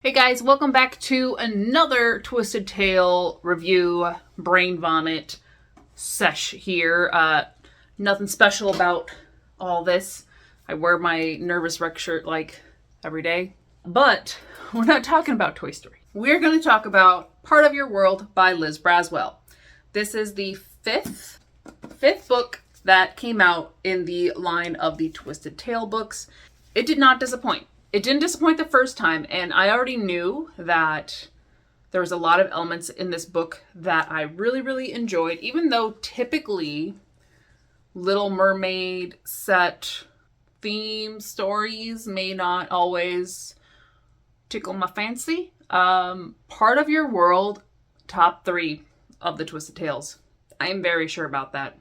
Hey guys, welcome back to another Twisted Tale review brain vomit sesh here. Nothing special about all this. I wear my Nervous Wreck shirt like every day. But we're not talking about Toy Story. We're going to talk about Part of Your World by Liz Braswell. This is the fifth book that came out in the line of the Twisted Tale books. It did not disappoint. It didn't disappoint the first time, and I already knew that there was a lot of elements in this book that I really, really enjoyed, even though typically Little Mermaid set theme stories may not always tickle my fancy. Part of Your World, top 3 of the Twisted Tales. I am very sure about that.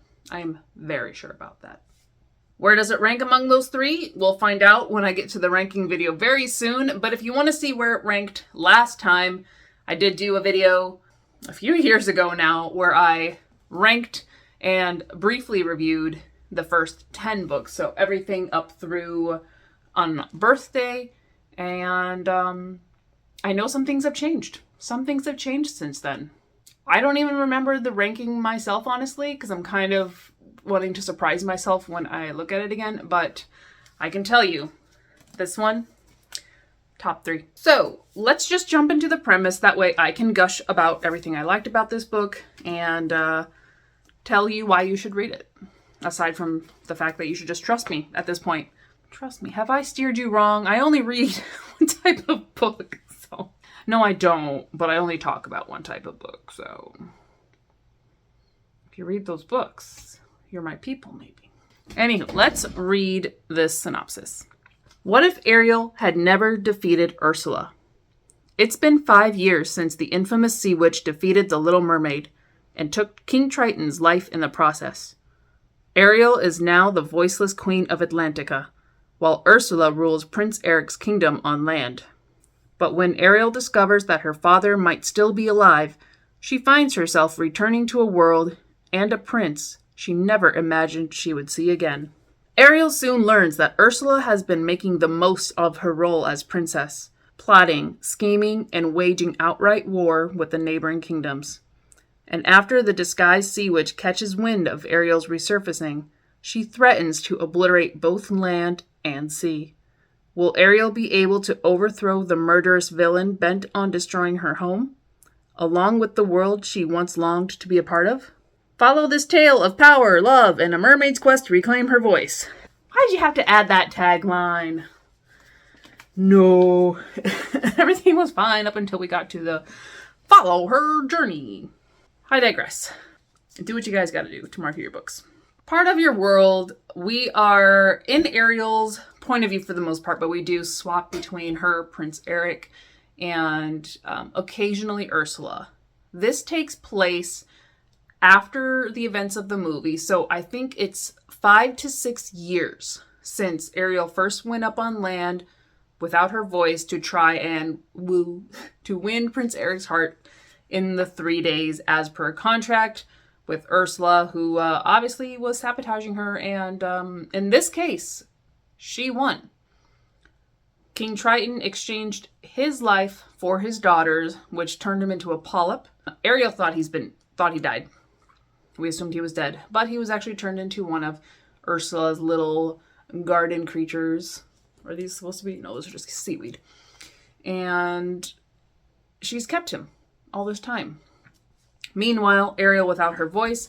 Where does it rank among those 3? We'll find out when I get to the ranking video very soon. But if you want to see where it ranked last time, I did do a video a few years ago now where I ranked and briefly reviewed the first 10 books. So everything up through On Birthday. And I know some things have changed. Some things have changed since then. I don't even remember the ranking myself, honestly, because I'm kind of wanting to surprise myself when I look at it again, but I can tell you, this one, top 3. So let's just jump into the premise. That way I can gush about everything I liked about this book and tell you why you should read it. Aside from the fact that you should just trust me at this point. Trust me, have I steered you wrong? I only read one type of book, so... No, I don't, but I only talk about one type of book, so... If you read those books... You're my people, maybe. Anywho, let's read this synopsis. What if Ariel had never defeated Ursula? It's been 5 years since the infamous Sea Witch defeated the Little Mermaid and took King Triton's life in the process. Ariel is now the voiceless queen of Atlantica, while Ursula rules Prince Eric's kingdom on land. But when Ariel discovers that her father might still be alive, she finds herself returning to a world and a prince she never imagined she would see again. Ariel soon learns that Ursula has been making the most of her role as princess, plotting, scheming, and waging outright war with the neighboring kingdoms. And after the disguised Sea Witch catches wind of Ariel's resurfacing, she threatens to obliterate both land and sea. Will Ariel be able to overthrow the murderous villain bent on destroying her home, along with the world she once longed to be a part of? Follow this tale of power, love, and a mermaid's quest to reclaim her voice. Why'd you have to add that tagline? No. Everything was fine up until we got to the follow her journey. I digress. Do what you guys gotta do to market your books. Part of Your World, we are in Ariel's point of view for the most part, but we do swap between her, Prince Eric, and occasionally Ursula. This takes place after the events of the movie, so I think it's 5 to 6 years since Ariel first went up on land without her voice to try and win Prince Eric's heart in the 3 days as per contract with Ursula, who obviously was sabotaging her, and in this case, she won. King Triton exchanged his life for his daughter's, which turned him into a polyp. Ariel thought he died. We assumed he was dead, but he was actually turned into one of Ursula's little garden creatures. Are these supposed to be? No, those are just seaweed. And she's kept him all this time. Meanwhile, Ariel, without her voice,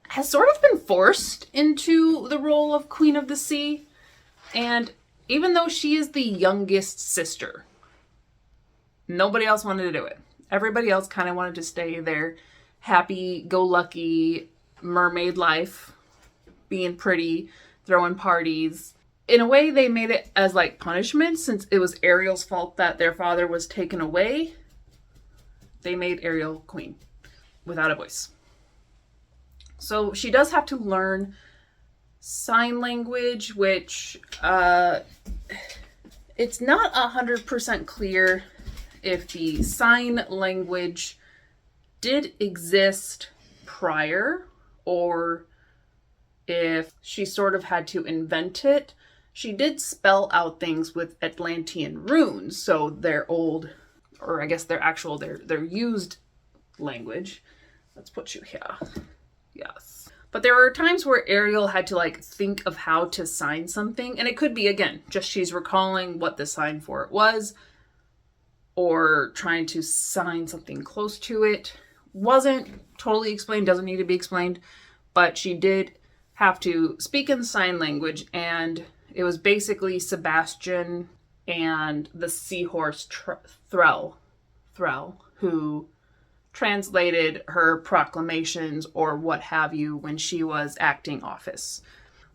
has sort of been forced into the role of Queen of the Sea. And even though she is the youngest sister, nobody else wanted to do it. Everybody else kind of wanted to stay there. Happy-go-lucky mermaid life, being pretty, throwing parties. In a way, they made it as like punishment, since it was Ariel's fault that their father was taken away. They made Ariel queen without a voice. So she does have to learn sign language, which it's not 100% clear if the sign language did exist prior or if she sort of had to invent it She did spell out things with Atlantean runes, so their old, or I guess their actual, their used language. Let's put you here. Yes. But there were times where Ariel had to like think of how to sign something, and it could be, again, just she's recalling what the sign for it was, or trying to sign something close to it. Wasn't totally explained, doesn't need to be explained, but she did have to speak in sign language, and it was basically Sebastian and the seahorse Threll, who translated her proclamations or what have you when she was acting office.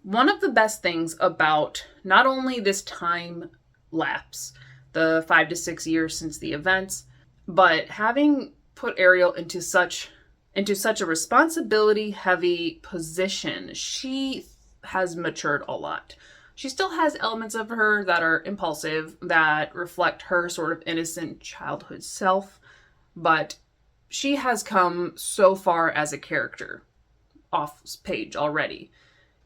One of the best things about not only this time lapse, the 5 to 6 years since the events, but having put Ariel into such a responsibility heavy position, she has matured a lot. She still has elements of her that are impulsive, that reflect her sort of innocent childhood self, but she has come so far as a character off page already.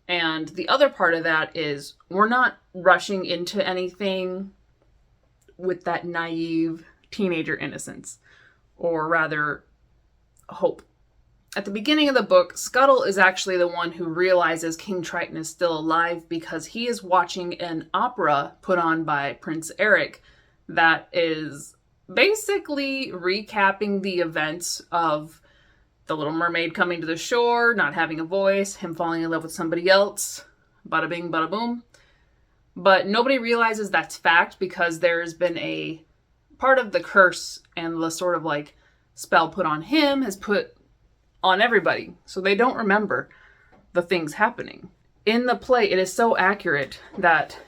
And the other part of that is we're not rushing into anything with that naive teenager innocence, or rather hope. At the beginning of the book, Scuttle is actually the one who realizes King Triton is still alive because he is watching an opera put on by Prince Eric that is basically recapping the events of the Little Mermaid coming to the shore, not having a voice, him falling in love with somebody else, bada bing, bada boom. But nobody realizes that's fact because there's been a part of the curse and the sort of like spell put on him has put on everybody. So they don't remember the things happening. In the play, it is so accurate that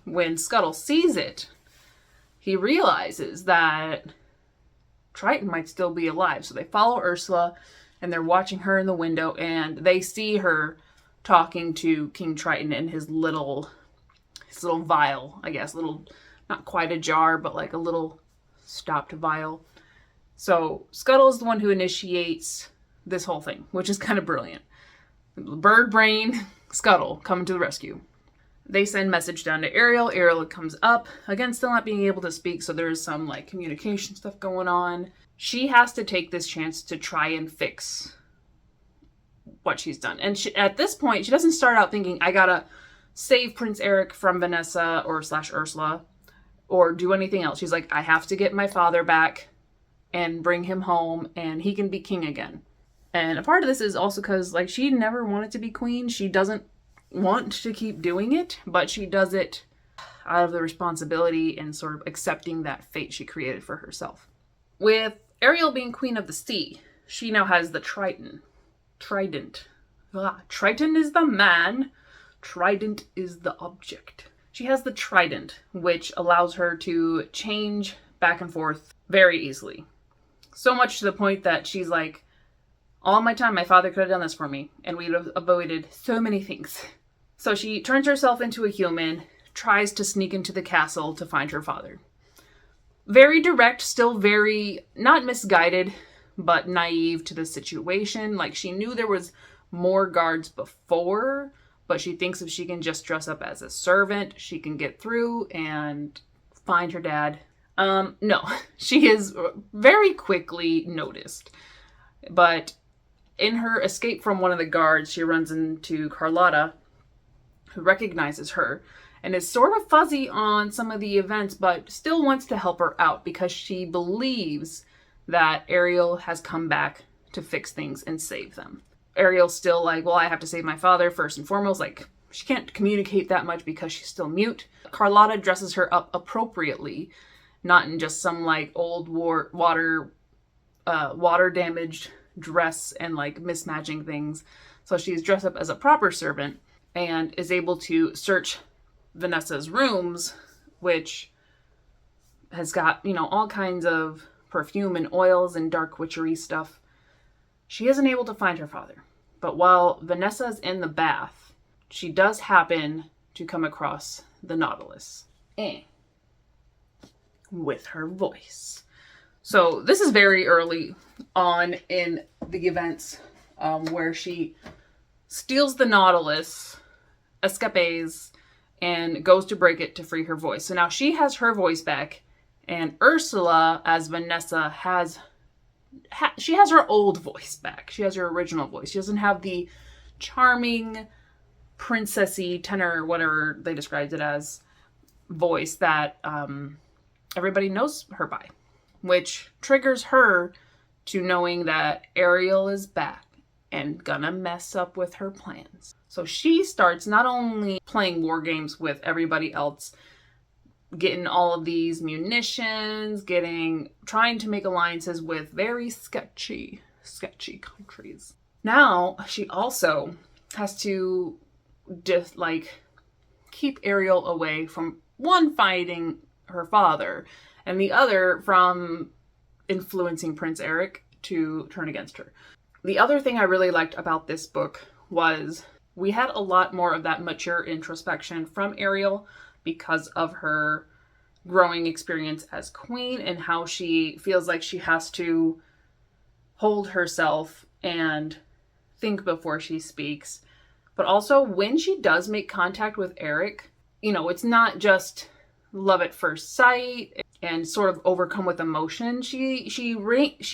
when Scuttle sees it, he realizes that Triton might still be alive. So they follow Ursula and they're watching her in the window and they see her talking to King Triton in his little vial, I guess, not quite a jar, but like a little stopped vial. So Scuttle is the one who initiates this whole thing, which is kind of brilliant. Bird brain Scuttle coming to the rescue. They send message down to Ariel. Ariel comes up, again, still not being able to speak, so there's some like communication stuff going on. She has to take this chance to try and fix what she's done. And at this point, she doesn't start out thinking, I gotta save Prince Eric from Vanessa or / Ursula or do anything else. She's like, I have to get my father back and bring him home and he can be king again. And a part of this is also because like she never wanted to be queen. She doesn't want to keep doing it, but she does it out of the responsibility and sort of accepting that fate she created for herself. With Ariel being queen of the sea, she now has the Trident. Triton is the man. Trident is the object. She has the Trident, which allows her to change back and forth very easily. So much to the point that she's like, all my time, my father could have done this for me, and we would have avoided so many things. So she turns herself into a human, tries to sneak into the castle to find her father. Very direct, still very, not misguided, but naive to the situation. Like, she knew there was more guards before, but she thinks if she can just dress up as a servant, she can get through and find her dad. No, she is very quickly noticed. But in her escape from one of the guards, she runs into Carlotta, who recognizes her and is sort of fuzzy on some of the events, but still wants to help her out because she believes that Ariel has come back to fix things and save them. Ariel's still like, well, I have to save my father first and foremost. Like, she can't communicate that much because she's still mute. Carlotta dresses her up appropriately, not in just some like old water damaged dress and like mismatching things. So she's dressed up as a proper servant and is able to search Vanessa's rooms, which has got, all kinds of perfume and oils and dark witchery stuff. She isn't able to find her father. But while Vanessa's in the bath, she does happen to come across the Nautilus. With her voice. So this is very early on in the events where she steals the Nautilus, escapes, and goes to break it to free her voice. So now she has her voice back, and Ursula as Vanessa she has her old voice back. She has her original voice. She doesn't have the charming, princessy tenor, whatever they described it as, voice that everybody knows her by, which triggers her to knowing that Ariel is back and gonna mess up with her plans. So she starts not only playing war games with everybody else, getting all of these munitions, trying to make alliances with very sketchy countries. Now she also has to keep Ariel away from one, fighting her father, and the other from influencing Prince Eric to turn against her. The other thing I really liked about this book was we had a lot more of that mature introspection from Ariel because of her growing experience as queen and how she feels like she has to hold herself and think before she speaks. But also when she does make contact with Eric, it's not just love at first sight and sort of overcome with emotion. She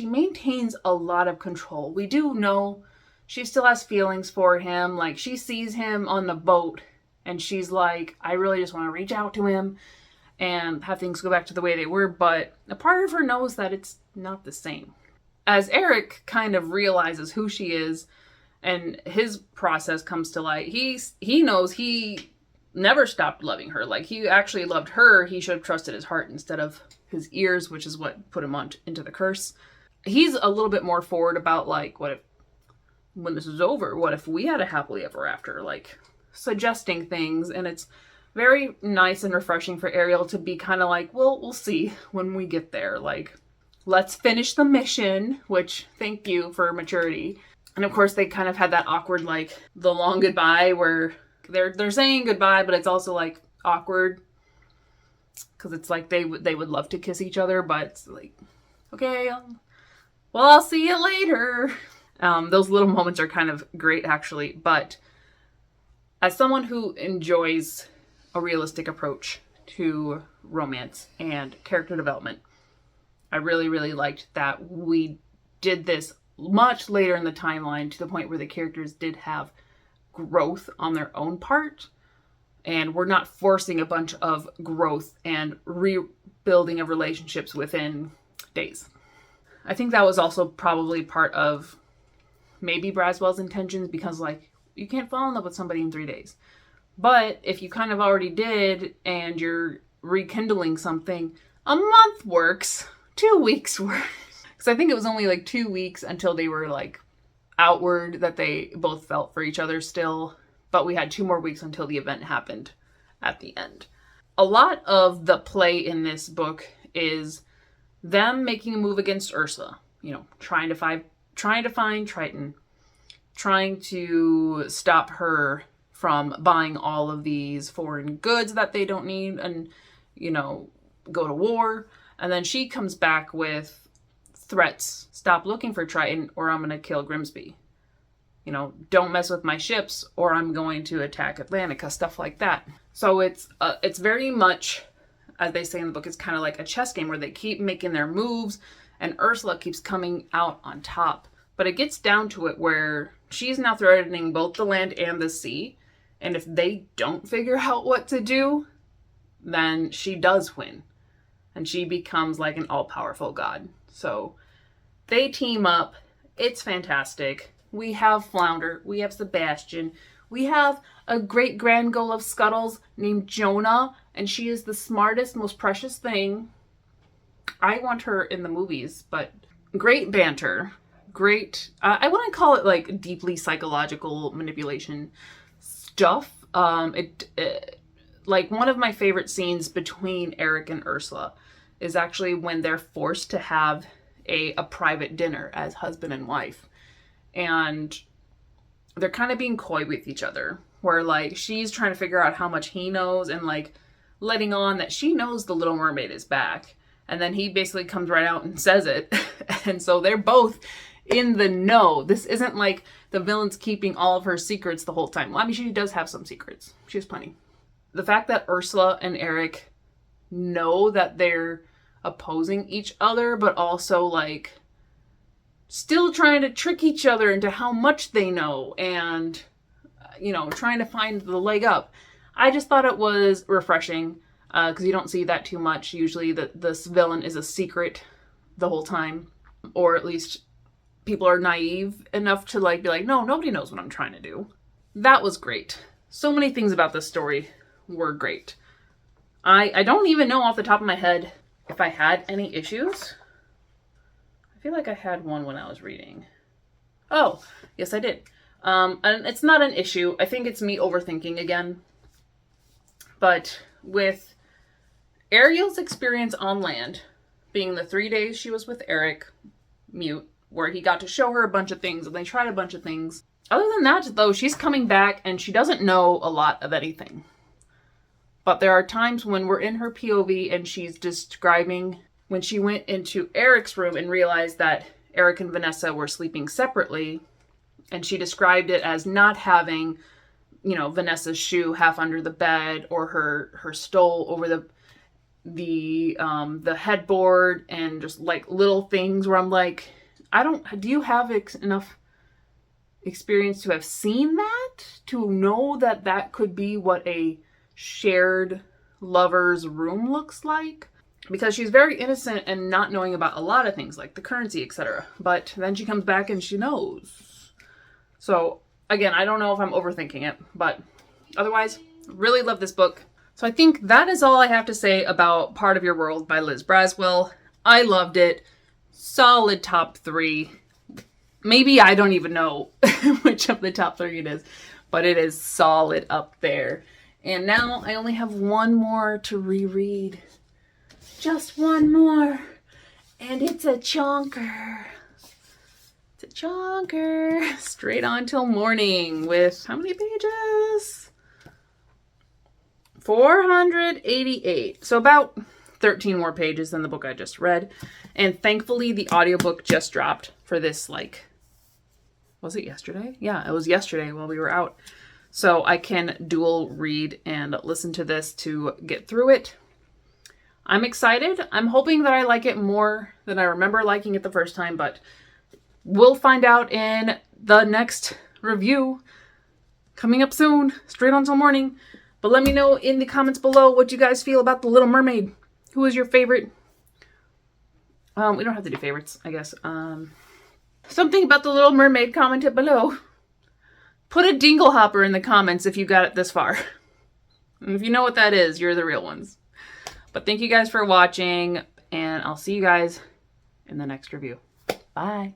maintains a lot of control. We do know she still has feelings for him. Like, she sees him on the boat and she's like, I really just want to reach out to him and have things go back to the way they were. But a part of her knows that it's not the same. As Eric kind of realizes who she is and his process comes to light, he knows he never stopped loving her. Like, he actually loved her. He should have trusted his heart instead of his ears, which is what put him into the curse. He's a little bit more forward about, like, what if, when this is over, what if we had a happily ever after? Like, suggesting things. And it's very nice and refreshing for Ariel to be kind of like, well, we'll see when we get there. Like, let's finish the mission, which, thank you for maturity. And of course, they kind of had that awkward, like, the long goodbye where they're saying goodbye, but it's also, like, awkward because it's like they would love to kiss each other, but it's like, okay, well, I'll see you later. Those little moments are kind of great, actually. But as someone who enjoys a realistic approach to romance and character development, I really, really liked that we did this much later in the timeline to the point where the characters did have growth on their own part, and we're not forcing a bunch of growth and rebuilding of relationships within days. I think that was also probably part of maybe Braswell's intentions, because, like, you can't fall in love with somebody in 3 days. But if you kind of already did and you're rekindling something, a month works. 2 weeks works. Because I think it was only like 2 weeks until they were, like, outward that they both felt for each other still, but we had 2 more weeks until the event happened at the end. A lot of the play in this book is them making a move against Ursa, trying to find Triton, trying to stop her from buying all of these foreign goods that they don't need and, go to war. And then she comes back with threats. Stop looking for Triton or I'm going to kill Grimsby. Don't mess with my ships or I'm going to attack Atlantica, stuff like that. So it's very much, as they say in the book, it's kind of like a chess game where they keep making their moves and Ursula keeps coming out on top. But it gets down to it where she's now threatening both the land and the sea. And if they don't figure out what to do, then she does win. And she becomes like an all-powerful god. So they team up. It's fantastic. We have Flounder. We have Sebastian. We have a great grand goal of Scuttles named Jonah. And she is the smartest, most precious thing. I want her in the movies, but great banter. Great. I wouldn't call it like deeply psychological manipulation stuff. Like one of my favorite scenes between Eric and Ursula is actually when they're forced to have a private dinner as husband and wife. And they're kind of being coy with each other, where like she's trying to figure out how much he knows and like letting on that she knows the Little Mermaid is back. And then he basically comes right out and says it. And so they're both in the know. This isn't like the villain's keeping all of her secrets the whole time. Well, I mean, she does have some secrets. She has plenty. the fact that Ursula and Eric know that they're opposing each other, but also like still trying to trick each other into how much they know and, trying to find the leg up. I just thought it was refreshing because you don't see that too much. Usually this villain is a secret the whole time, or at least people are naive enough to like be like, no, nobody knows what I'm trying to do. That was great. So many things about this story were great. I don't even know off the top of my head if I had any issues. I feel like I had one when I was reading. Oh, yes, I did. And it's not an issue. I think it's me overthinking again. But with Ariel's experience on land, being the 3 days she was with Eric, mute, where he got to show her a bunch of things and they tried a bunch of things. Other than that, though, she's coming back and she doesn't know a lot of anything. But there are times when we're in her POV and she's describing when she went into Eric's room and realized that Eric and Vanessa were sleeping separately. And she described it as not having, Vanessa's shoe half under the bed or her stole over the headboard, and just like little things where I'm like, do you have enough experience to have seen that? To know that that could be what a shared lover's room looks like? Because she's very innocent and not knowing about a lot of things like the currency, etc. But then she comes back and she knows. So again, I don't know if I'm overthinking it, but otherwise, really love this book. So I think that is all I have to say about Part of Your World by Liz Braswell. I loved it. Solid top 3. Maybe I don't even know which of the top 3 it is, but it is solid up there. And now I only have one more to reread. Just one more. And it's a chonker. It's a chonker. Straight on till morning with how many pages? 488. So about 13 more pages than the book I just read. And thankfully the audiobook just dropped for this, was it yesterday? Yeah, it was yesterday while we were out. So I can dual read and listen to this to get through it. I'm excited. I'm hoping that I like it more than I remember liking it the first time, but we'll find out in the next review coming up soon, straight on till morning. But let me know in the comments below what you guys feel about The Little Mermaid. Who is your favorite? We don't have to do favorites, I guess. Something about The Little Mermaid, comment it below. Put a dingle hopper in the comments if you got it this far. And if you know what that is, you're the real ones. But thank you guys for watching, and I'll see you guys in the next review. Bye.